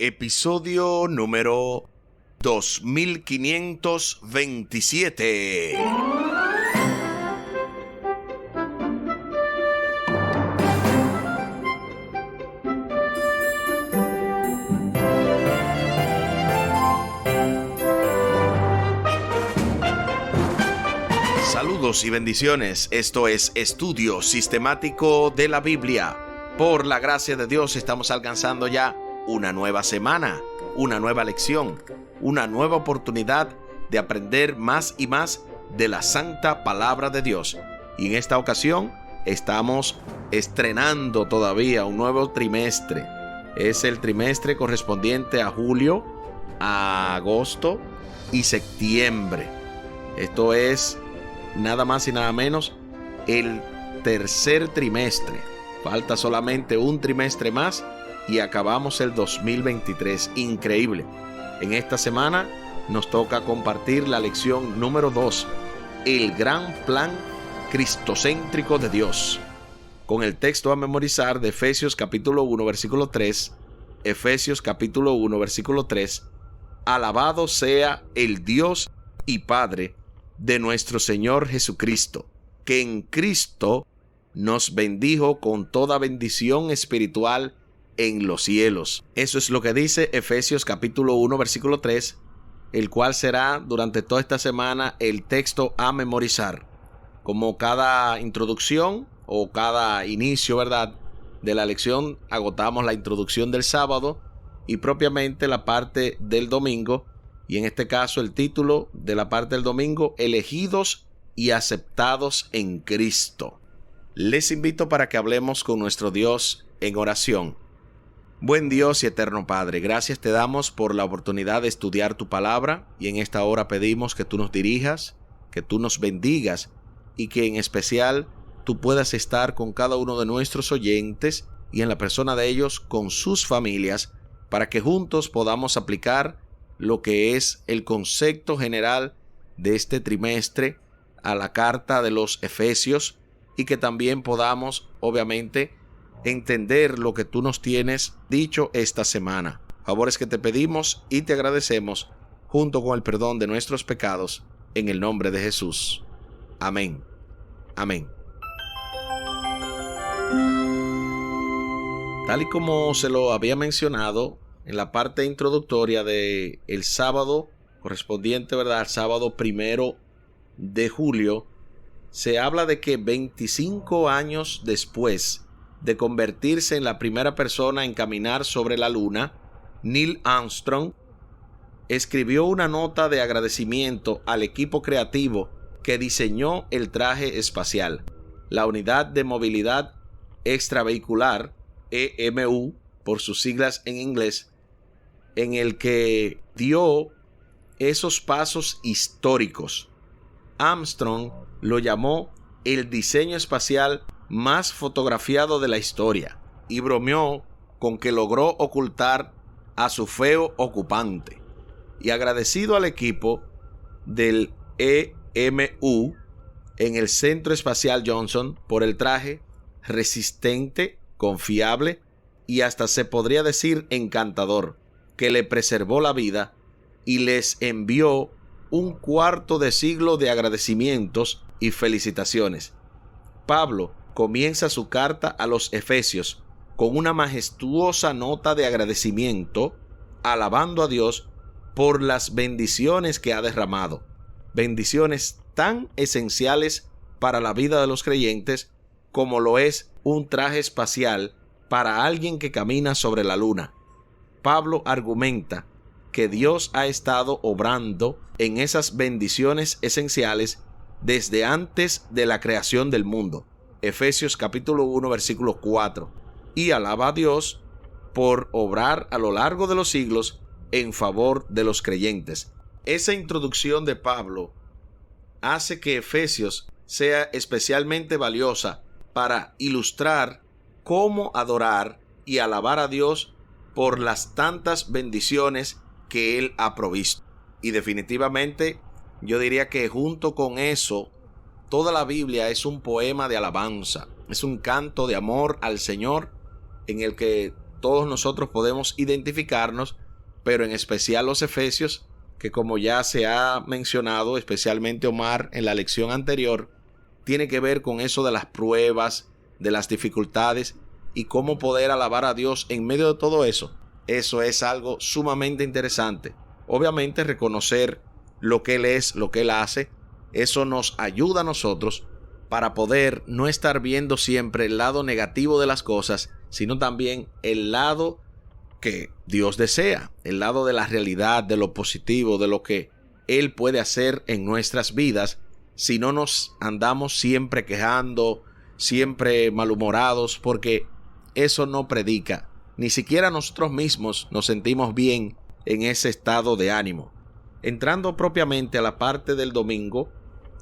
Episodio número 2527. Saludos y bendiciones. Esto es Estudio Sistemático de la Biblia. Por la gracia de Dios estamos alcanzando ya una nueva semana, una nueva lección, una nueva oportunidad de aprender más y más de la santa palabra de Dios. Y en esta ocasión estamos estrenando todavía un nuevo trimestre. Es el trimestre correspondiente a julio, a agosto y septiembre. Esto es nada más y nada menos el tercer trimestre. Falta solamente un trimestre más y acabamos el 2023. Increíble. En esta semana nos toca compartir la lección número 2, el gran plan cristocéntrico de Dios, con el texto a memorizar de Efesios capítulo 1 versículo 3. Efesios capítulo 1 versículo 3. Alabado sea el Dios y Padre de nuestro Señor Jesucristo, que en Cristo nos bendijo con toda bendición espiritual en los cielos. Eso es lo que dice Efesios capítulo 1 versículo 3, el cual será durante toda esta semana el texto a memorizar. Como cada introducción o cada inicio, ¿verdad?, de la lección, agotamos la introducción del sábado y propiamente la parte del domingo. Y en este caso el título de la parte del domingo, elegidos y aceptados en Cristo. Les invito para que hablemos con nuestro Dios en oración. Buen Dios y eterno Padre, gracias te damos por la oportunidad de estudiar tu palabra y en esta hora pedimos que tú nos dirijas, que tú nos bendigas y que en especial tú puedas estar con cada uno de nuestros oyentes y en la persona de ellos con sus familias para que juntos podamos aplicar lo que es el concepto general de este trimestre a la carta de los Efesios y que también podamos, obviamente, entender lo que tú nos tienes dicho esta semana. Favores que te pedimos y te agradecemos junto con el perdón de nuestros pecados en el nombre de Jesús. Amén. Amén. Tal y como se lo había mencionado en la parte introductoria de el sábado correspondiente, ¿verdad?, al sábado 1 de julio, se habla de que 25 años después de convertirse en la primera persona en caminar sobre la luna, Neil Armstrong escribió una nota de agradecimiento al equipo creativo que diseñó el traje espacial, la Unidad de Movilidad Extravehicular, EMU, por sus siglas en inglés, en el que dio esos pasos históricos. Armstrong lo llamó el diseño espacial más fotografiado de la historia y bromeó con que logró ocultar a su feo ocupante. Y agradecido al equipo del EMU en el Centro Espacial Johnson por el traje resistente, confiable y hasta se podría decir encantador, que le preservó la vida, y les envió un cuarto de siglo de agradecimientos y felicitaciones. Pablo comienza su carta a los Efesios con una majestuosa nota de agradecimiento, alabando a Dios por las bendiciones que ha derramado, bendiciones tan esenciales para la vida de los creyentes como lo es un traje espacial para alguien que camina sobre la luna. Pablo argumenta que Dios ha estado obrando en esas bendiciones esenciales desde antes de la creación del mundo. Efesios capítulo 1 versículo 4. Y alaba a Dios por obrar a lo largo de los siglos en favor de los creyentes. Esa introducción de Pablo hace que Efesios sea especialmente valiosa para ilustrar cómo adorar y alabar a Dios por las tantas bendiciones que Él ha provisto. Y definitivamente yo diría que junto con eso, toda la Biblia es un poema de alabanza, es un canto de amor al Señor en el que todos nosotros podemos identificarnos, pero en especial los efesios, que como ya se ha mencionado, especialmente Omar en la lección anterior, tiene que ver con eso de las pruebas, de las dificultades y cómo poder alabar a Dios en medio de todo eso. Eso es algo sumamente interesante. Obviamente reconocer lo que Él es, lo que Él hace, eso nos ayuda a nosotros para poder no estar viendo siempre el lado negativo de las cosas, sino también el lado que Dios desea, el lado de la realidad, de lo positivo, de lo que Él puede hacer en nuestras vidas, si no nos andamos siempre quejando, siempre malhumorados, porque eso no predica. Ni siquiera nosotros mismos nos sentimos bien en ese estado de ánimo. Entrando propiamente a la parte del domingo,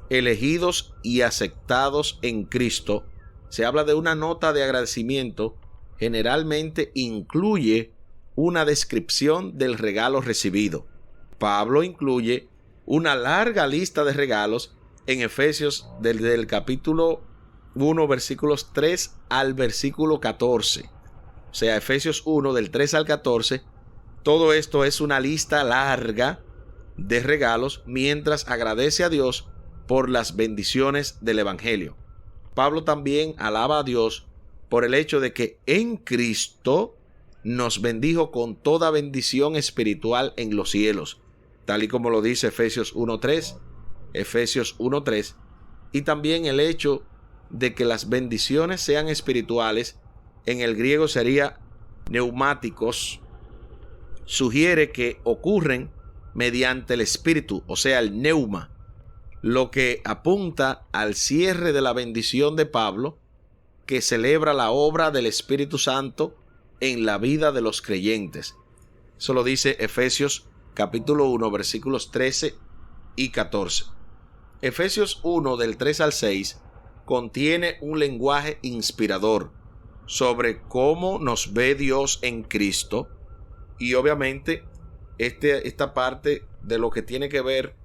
elegidos y aceptados en Cristo, se habla de una nota de agradecimiento. Generalmente incluye una descripción del regalo recibido. Pablo incluye una larga lista de regalos en Efesios desde el capítulo 1, versículos 3 al versículo 14. O sea, Efesios 1, del 3 al 14. Todo esto es una lista larga de regalos mientras agradece a Dios por las bendiciones del Evangelio. Pablo también alaba a Dios por el hecho de que en Cristo nos bendijo con toda bendición espiritual en los cielos, tal y como lo dice Efesios 1:3, y también el hecho de que las bendiciones sean espirituales, en el griego sería neumáticos, sugiere que ocurren mediante el espíritu, o sea, el neuma, lo que apunta al cierre de la bendición de Pablo, que celebra la obra del Espíritu Santo en la vida de los creyentes. Eso lo dice Efesios capítulo 1, versículos 13 y 14. Efesios 1, del 3 al 6, contiene un lenguaje inspirador sobre cómo nos ve Dios en Cristo, y obviamente esta parte de lo que tiene que ver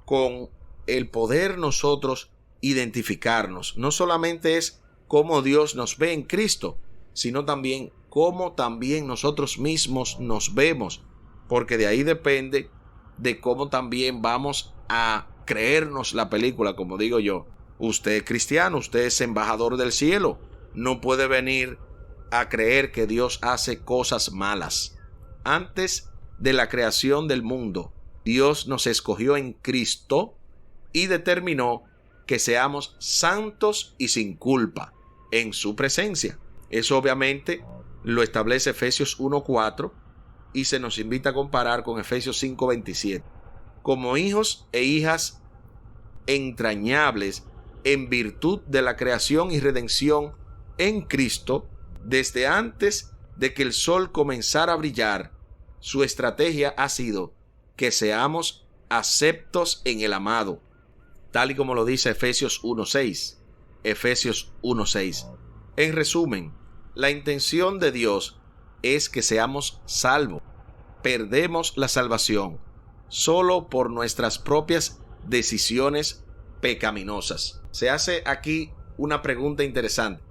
con el poder nosotros identificarnos. No solamente es cómo Dios nos ve en Cristo, sino también cómo también nosotros mismos nos vemos, porque de ahí depende de cómo también vamos a creernos la película, como digo yo. Usted es cristiano, usted es embajador del cielo, no puede venir a creer que Dios hace cosas malas. Antes de la creación del mundo, Dios nos escogió en Cristo y determinó que seamos santos y sin culpa en su presencia. Eso obviamente lo establece Efesios 1:4 y se nos invita a comparar con Efesios 5:27. Como hijos e hijas entrañables en virtud de la creación y redención en Cristo, desde antes de que el sol comenzara a brillar, su estrategia ha sido que seamos aceptos en el amado, tal y como lo dice Efesios 1:6. Efesios 1:6. En resumen, la intención de Dios es que seamos salvos. Perdemos la salvación solo por nuestras propias decisiones pecaminosas. Se hace aquí una pregunta interesante.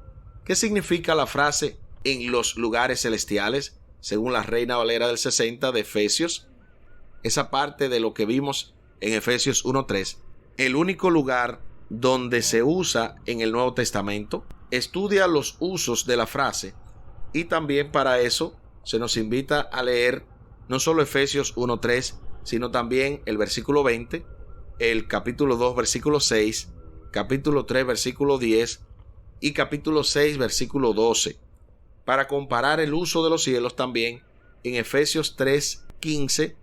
¿Qué significa la frase en los lugares celestiales? Según la Reina Valera del 60 de Efesios, esa parte de lo que vimos en Efesios 1:3, el único lugar donde se usa en el Nuevo Testamento. Estudia los usos de la frase y también para eso se nos invita a leer no solo Efesios 1:3, sino también el versículo 20, el capítulo 2, versículo 6, capítulo 3, versículo 10 y capítulo 6, versículo 12, para comparar el uso de los cielos también en Efesios 3:15,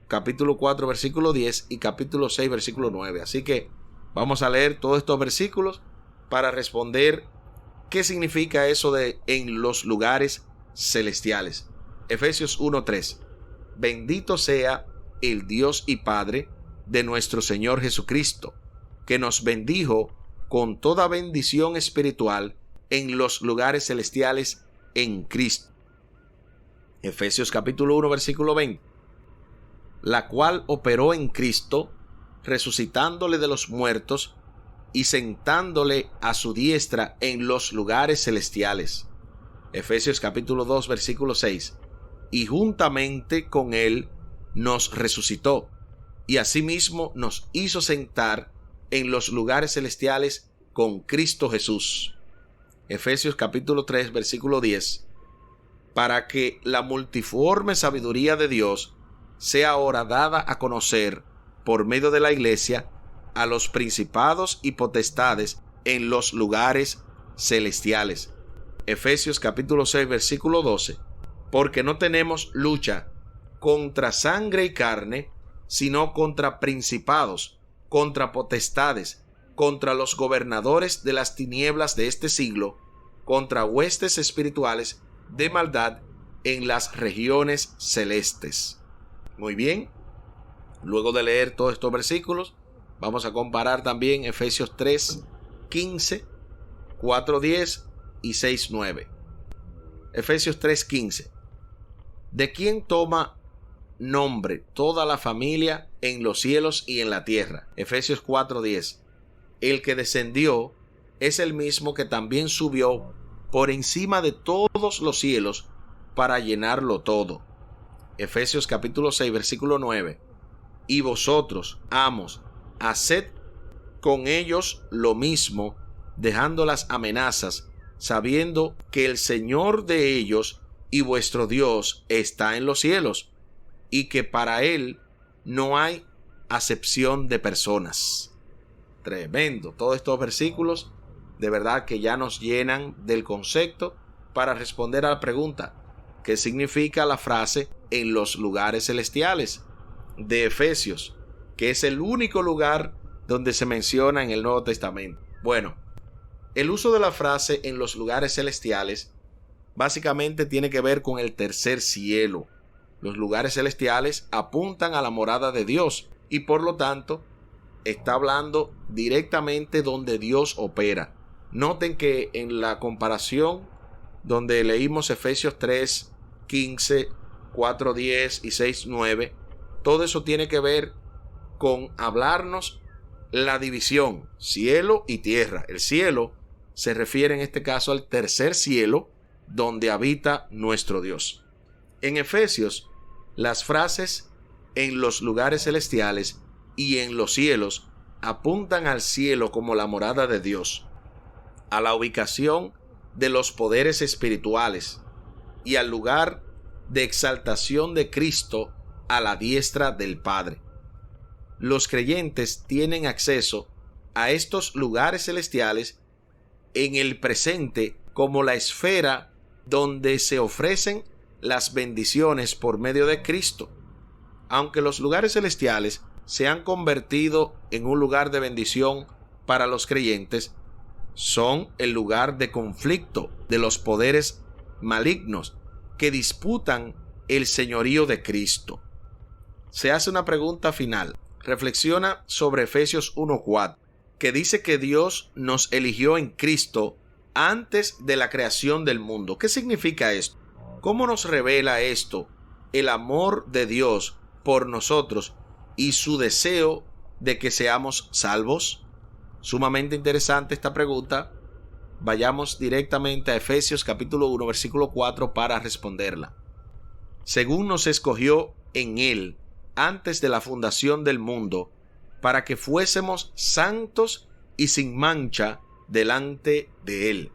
capítulo 4, versículo 10 y capítulo 6, versículo 9. Así que vamos a leer todos estos versículos para responder qué significa eso de en los lugares celestiales. Efesios 1:3. Bendito sea el Dios y Padre de nuestro Señor Jesucristo, que nos bendijo con toda bendición espiritual en los lugares celestiales en Cristo. Efesios capítulo 1, versículo 20. La cual operó en Cristo, resucitándole de los muertos y sentándole a su diestra en los lugares celestiales. Efesios capítulo 2, versículo 6. Y juntamente con él nos resucitó, y asimismo nos hizo sentar en los lugares celestiales con Cristo Jesús. Efesios capítulo 3, versículo 10. Para que la multiforme sabiduría de Dios sea ahora dada a conocer por medio de la Iglesia a los principados y potestades en los lugares celestiales. Efesios capítulo 6, versículo 12. Porque no tenemos lucha contra sangre y carne, sino contra principados, contra potestades, contra los gobernadores de las tinieblas de este siglo, contra huestes espirituales de maldad en las regiones celestes. Muy bien, luego de leer todos estos versículos, vamos a comparar también Efesios 3, 15, 4, 10 y 6, 9. Efesios 3, 15. ¿De quién toma nombre toda la familia en los cielos y en la tierra? Efesios 4, 10. El que descendió es el mismo que también subió por encima de todos los cielos para llenarlo todo. Efesios capítulo 6, versículo 9. Y vosotros, amos, haced con ellos lo mismo, dejando las amenazas, sabiendo que el Señor de ellos y vuestro Dios está en los cielos, y que para él no hay acepción de personas. Tremendo. Todos estos versículos de verdad que ya nos llenan del concepto para responder a la pregunta: ¿qué significa la frase en los lugares celestiales de Efesios? Que es el único lugar donde se menciona en el Nuevo Testamento. Bueno, el uso de la frase en los lugares celestiales básicamente tiene que ver con el tercer cielo. Los lugares celestiales apuntan a la morada de Dios y por lo tanto está hablando directamente donde Dios opera. Noten que en la comparación donde leímos Efesios 3, 15, 4, 10 y 6, 9, todo eso tiene que ver con hablarnos la división cielo y tierra. El cielo se refiere en este caso al tercer cielo donde habita nuestro Dios. En Efesios, las frases en los lugares celestiales y en los cielos apuntan al cielo como la morada de Dios, a la ubicación de los poderes espirituales y al lugar de exaltación de Cristo a la diestra del Padre. Los creyentes tienen acceso a estos lugares celestiales en el presente como la esfera donde se ofrecen las bendiciones por medio de Cristo. Aunque los lugares celestiales se han convertido en un lugar de bendición para los creyentes, son el lugar de conflicto de los poderes malignos que disputan el señorío de Cristo. Se hace una pregunta final. Reflexiona sobre Efesios 1:4, que dice que Dios nos eligió en Cristo antes de la creación del mundo. ¿Qué significa esto? ¿Cómo nos revela esto el amor de Dios por nosotros y su deseo de que seamos salvos? Sumamente interesante esta pregunta. Vayamos directamente a Efesios capítulo 1, versículo 4 para responderla. Según nos escogió en Él antes de la fundación del mundo, para que fuésemos santos y sin mancha delante de Él.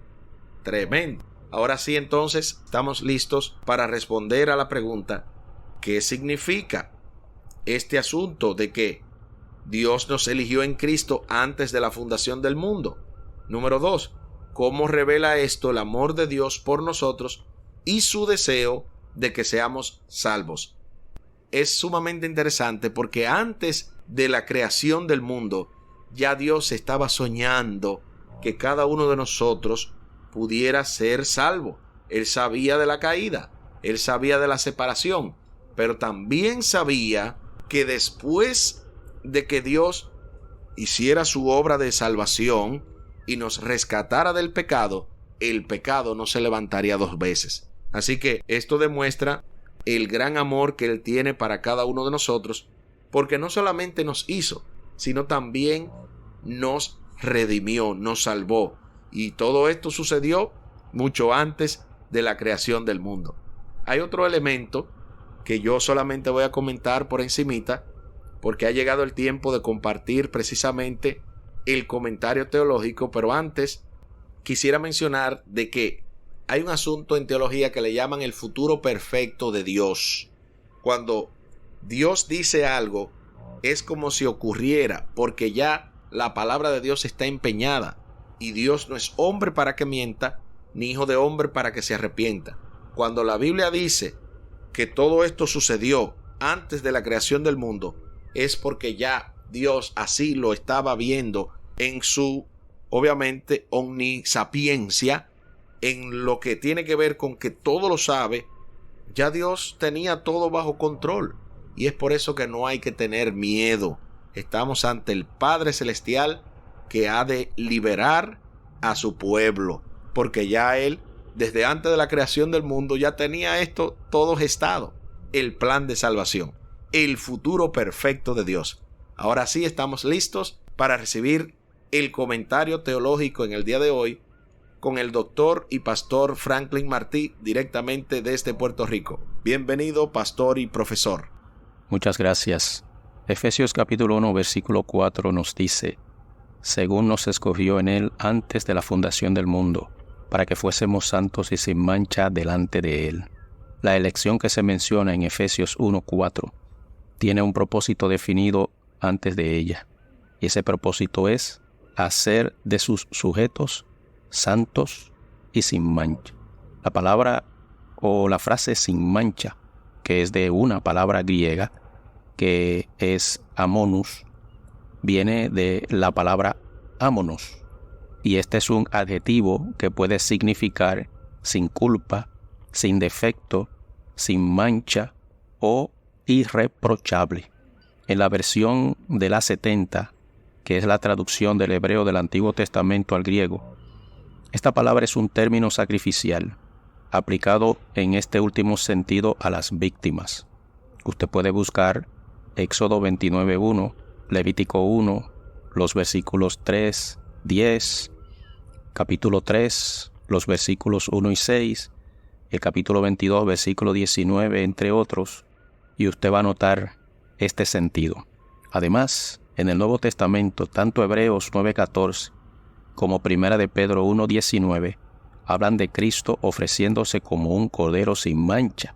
Tremendo. Ahora sí, entonces, estamos listos para responder a la pregunta: ¿qué significa este asunto de que Dios nos eligió en Cristo antes de la fundación del mundo? Número 2. ¿Cómo revela esto el amor de Dios por nosotros y su deseo de que seamos salvos? Es sumamente interesante porque antes de la creación del mundo, ya Dios estaba soñando que cada uno de nosotros pudiera ser salvo. Él sabía de la caída, él sabía de la separación, pero también sabía que después de que Dios hiciera su obra de salvación y nos rescatara del pecado, el pecado no se levantaría dos veces. Así que esto demuestra el gran amor que Él tiene para cada uno de nosotros, porque no solamente nos hizo, sino también nos redimió, nos salvó. Y todo esto sucedió mucho antes de la creación del mundo. Hay otro elemento que yo solamente voy a comentar por encimita, porque ha llegado el tiempo de compartir precisamente el comentario teológico, pero antes quisiera mencionar de que hay un asunto en teología que le llaman el futuro perfecto de Dios. Cuando Dios dice algo, es como si ocurriera, porque ya la palabra de Dios está empeñada, y Dios no es hombre para que mienta, ni hijo de hombre para que se arrepienta. Cuando la Biblia dice que todo esto sucedió antes de la creación del mundo, es porque ya Dios así lo estaba viendo en su, obviamente, omnisapiencia, en lo que tiene que ver con que todo lo sabe. Ya Dios tenía todo bajo control, y es por eso que no hay que tener miedo. Estamos ante el Padre Celestial que ha de liberar a su pueblo, porque ya Él, desde antes de la creación del mundo, ya tenía esto todo gestado, el plan de salvación, el futuro perfecto de Dios. Ahora sí estamos listos para recibir el comentario teológico en el día de hoy con el doctor y pastor Franklin Martí, directamente desde Puerto Rico. Bienvenido, pastor y profesor. Muchas gracias. Efesios capítulo 1, versículo 4 nos dice: según nos escogió en Él antes de la fundación del mundo, para que fuésemos santos y sin mancha delante de Él. La elección que se menciona en Efesios 1:4 tiene un propósito definido antes de ella, y ese propósito es hacer de sus sujetos santos y sin mancha. La palabra o la frase sin mancha, que es de una palabra griega que es amonus, viene de la palabra ámonos, y este es un adjetivo que puede significar sin culpa, sin defecto, sin mancha o irreprochable. En la versión de la 70, que es la traducción del hebreo del Antiguo Testamento al griego, esta palabra es un término sacrificial, aplicado en este último sentido a las víctimas. Usted puede buscar Éxodo 29:1, Levítico 1, los versículos 3, 10, capítulo 3, los versículos 1 y 6, el capítulo 22, versículo 19, entre otros, y usted va a notar este sentido. Además, en el Nuevo Testamento, tanto Hebreos 9:14 como Primera de Pedro 1:19 hablan de Cristo ofreciéndose como un cordero sin mancha.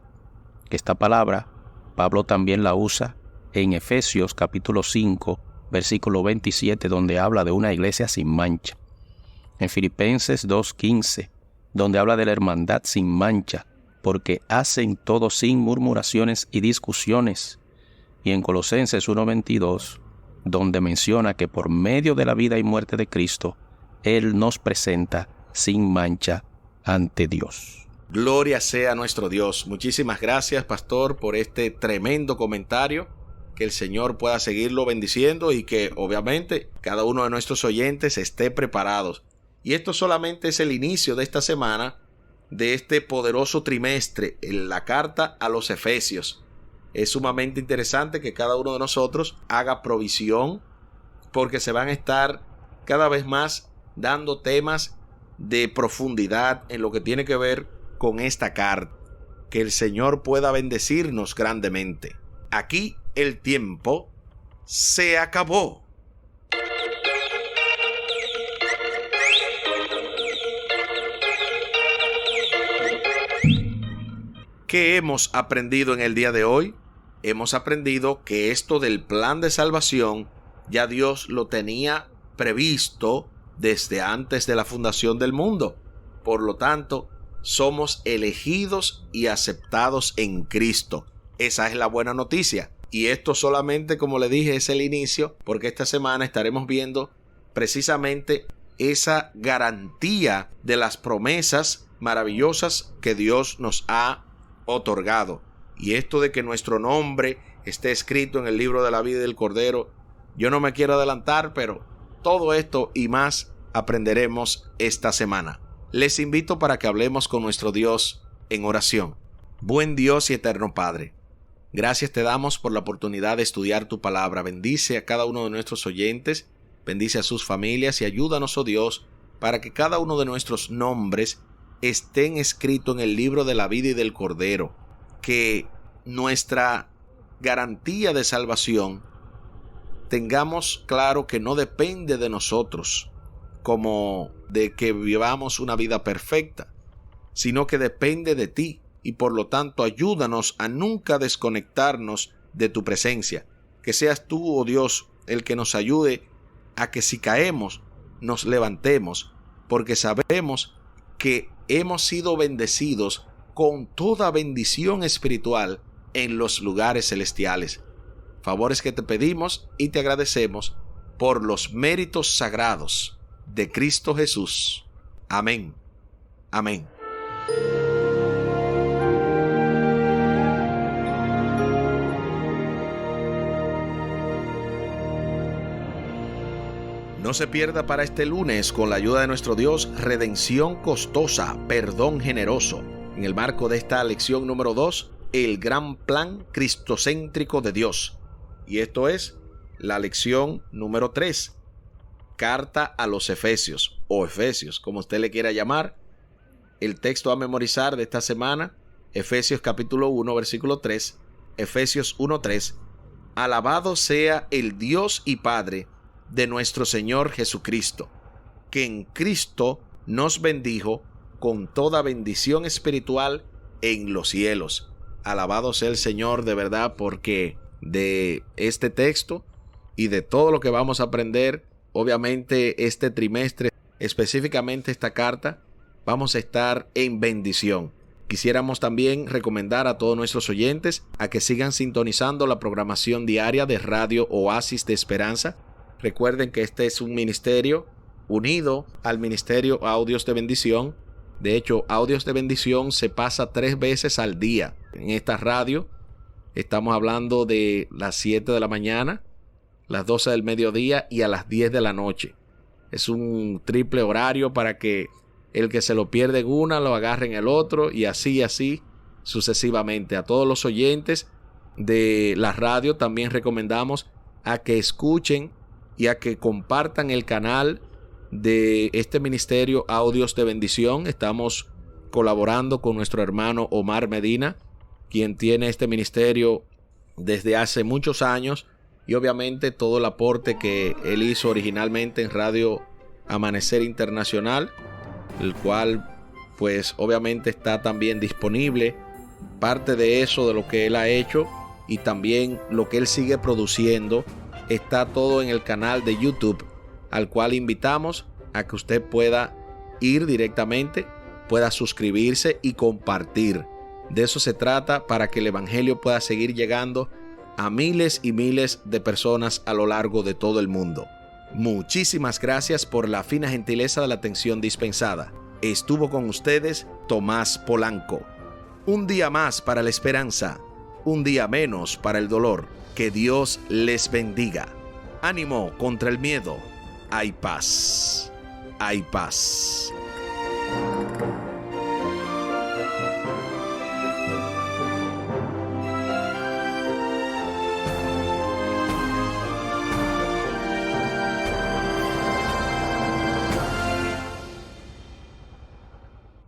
Esta palabra, Pablo también la usa en Efesios capítulo 5, versículo 27, donde habla de una iglesia sin mancha. En Filipenses 2:15, donde habla de la hermandad sin mancha, porque hacen todo sin murmuraciones y discusiones. Y en Colosenses 1:22, donde menciona que por medio de la vida y muerte de Cristo, Él nos presenta sin mancha ante Dios. Gloria sea a nuestro Dios. Muchísimas gracias, pastor, por este tremendo comentario. Que el Señor pueda seguirlo bendiciendo y que obviamente cada uno de nuestros oyentes esté preparados. Y esto solamente es el inicio de esta semana, de este poderoso trimestre en la carta a los Efesios. Es sumamente interesante que cada uno de nosotros haga provisión, porque se van a estar cada vez más dando temas de profundidad en lo que tiene que ver con esta carta. Que el Señor pueda bendecirnos grandemente. Aquí el tiempo se acabó. ¿Qué hemos aprendido en el día de hoy? Hemos aprendido que esto del plan de salvación ya Dios lo tenía previsto desde antes de la fundación del mundo. Por lo tanto, somos elegidos y aceptados en Cristo. Esa es la buena noticia. Y esto solamente, como le dije, es el inicio, porque esta semana estaremos viendo precisamente esa garantía de las promesas maravillosas que Dios nos ha otorgado. Y esto de que nuestro nombre esté escrito en el libro de la vida del Cordero, yo no me quiero adelantar, pero todo esto y más aprenderemos esta semana. Les invito para que hablemos con nuestro Dios en oración. Buen Dios y eterno Padre, gracias te damos por la oportunidad de estudiar tu palabra. Bendice a cada uno de nuestros oyentes, bendice a sus familias y ayúdanos, oh Dios, para que cada uno de nuestros nombres estén escritos en el libro de la vida y del Cordero, que nuestra garantía de salvación tengamos claro que no depende de nosotros, como de que vivamos una vida perfecta, sino que depende de ti, y por lo tanto ayúdanos a nunca desconectarnos de tu presencia. Que seas tú, oh Dios, el que nos ayude a que si caemos, nos levantemos, porque sabemos que hemos sido bendecidos con toda bendición espiritual en los lugares celestiales. Favores que te pedimos y te agradecemos por los méritos sagrados de Cristo Jesús. Amén. Amén. No se pierda para este lunes, con la ayuda de nuestro Dios, redención costosa, perdón generoso. En el marco de esta lección número 2, el gran plan cristocéntrico de Dios. Y esto es la lección número 3, carta a los Efesios, o Efesios, como usted le quiera llamar. El texto a memorizar de esta semana, Efesios capítulo 1, versículo 3, Efesios 1:3. Alabado sea el Dios y Padre de nuestro Señor Jesucristo, que en Cristo nos bendijo con toda bendición espiritual en los cielos. Alabado sea el Señor de verdad, porque de este texto y de todo lo que vamos a aprender, obviamente este trimestre, específicamente esta carta, vamos a estar en bendición. Quisiéramos también recomendar a todos nuestros oyentes a que sigan sintonizando la programación diaria de Radio Oasis de Esperanza. Recuerden que este es un ministerio unido al ministerio Audios de Bendición. De hecho, Audios de Bendición se pasa 3 veces al día en esta radio. Estamos hablando de las 7 de la mañana, las 12 del mediodía y a las 10 de la noche. Es un triple horario para que el que se lo pierde en una lo agarre en el otro, y así sucesivamente. A todos los oyentes de la radio también recomendamos a que escuchen y a que compartan el canal de este ministerio Audios de Bendición. Estamos colaborando con nuestro hermano Omar Medina, quien tiene este ministerio desde hace muchos años, y obviamente todo el aporte que él hizo originalmente en Radio Amanecer Internacional, el cual pues obviamente está también disponible. Parte de eso, de lo que él ha hecho y también lo que él sigue produciendo, está todo en el canal de YouTube, al cual invitamos a que usted pueda ir directamente, pueda suscribirse y compartir. De eso se trata, para que el evangelio pueda seguir llegando a miles y miles de personas a lo largo de todo el mundo. Muchísimas gracias por la fina gentileza de la atención dispensada. Estuvo con ustedes Tomás Polanco. Un día más para la esperanza, un día menos para el dolor. Que Dios les bendiga. Ánimo contra el miedo. Hay paz. Hay paz.